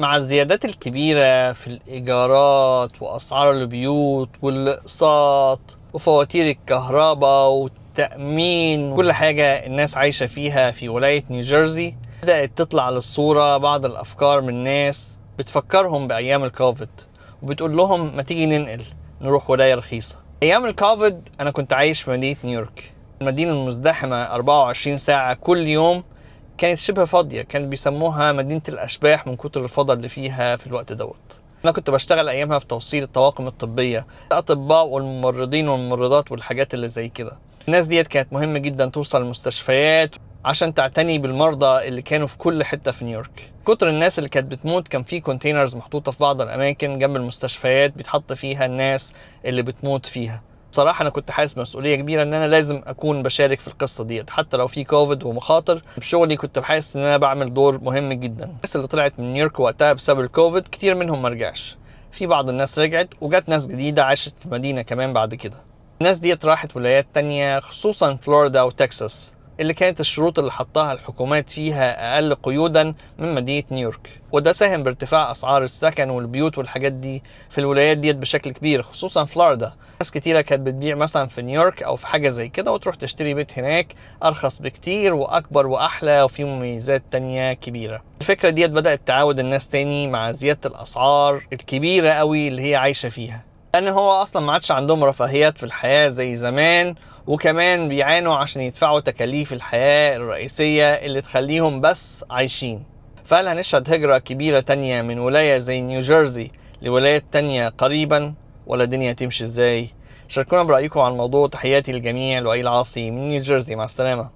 مع الزيادات الكبيرة في الإيجارات وأسعار البيوت والأقساط وفواتير الكهرباء والتأمين وكل حاجة الناس عايشة فيها في ولاية نيوجيرسي، بدأت تطلع للصورة بعض الأفكار من ناس بتفكرهم بأيام الكوفيد وبتقول لهم ما تيجي ننقل نروح ولاية رخيصة. أيام الكوفيد أنا كنت عايش في مدينة نيويورك، المدينة المزدحمة 24 ساعة كل يوم، كانت شبه فاضية، كانوا بيسموها مدينة الأشباح من كتر الفضا اللي فيها في الوقت دوت. أنا كنت بشتغل أيامها في توصيل الطواقم الطبية، الأطباء والممرضين والممرضات والحاجات اللي زي كده. الناس ديت كانت مهمة جدا توصل المستشفيات عشان تعتني بالمرضى اللي كانوا في كل حتة في نيويورك. كتر الناس اللي كانت بتموت كان في كونتينرز محطوطة في بعض الأماكن جنب المستشفيات بيتحط فيها الناس اللي بتموت فيها. صراحة أنا كنت حاسس مسؤولية كبيرة إن أنا لازم أكون بشارك في القصة ديت، حتى لو في كوفيد ومخاطر بشغلي كنت بحس إن أنا بعمل دور مهم جدا. الناس اللي طلعت من نيويورك وقتها بسبب الكوفيد كتير منهم مرجعش، في بعض الناس رجعت وجات ناس جديدة عاشت في المدينة كمان بعد كده. الناس ديت راحت ولايات تانية خصوصا فلوريدا وتكساس اللي كانت الشروط اللي حطها الحكومات فيها أقل قيودا من مدينة نيويورك، وده ساهم بارتفاع أسعار السكن والبيوت والحاجات دي في الولايات ديت بشكل كبير، خصوصا فلوريدا. ناس كتيرة كانت بتبيع مثلا في نيويورك أو في حاجة زي كده وتروح تشتري بيت هناك أرخص بكتير وأكبر وأحلى وفيه مميزات تانية كبيرة. الفكرة ديت بدأت تعود الناس تاني مع زيادة الأسعار الكبيرة قوي اللي هي عايشة فيها، لأن هو أصلا ما عادش عندهم رفاهيات في الحياة زي زمان، وكمان بيعانوا عشان يدفعوا تكاليف الحياة الرئيسية اللي تخليهم بس عايشين. فهل هنشهد هجرة كبيرة تانية من ولاية زي نيوجيرسي لولايات تانية قريبا، ولا الدنيا هتمشي ازاي؟ شاركونا برأيكم عن الموضوع. تحياتي للجميع، لؤي العاصي من نيوجيرسي، مع السلامة.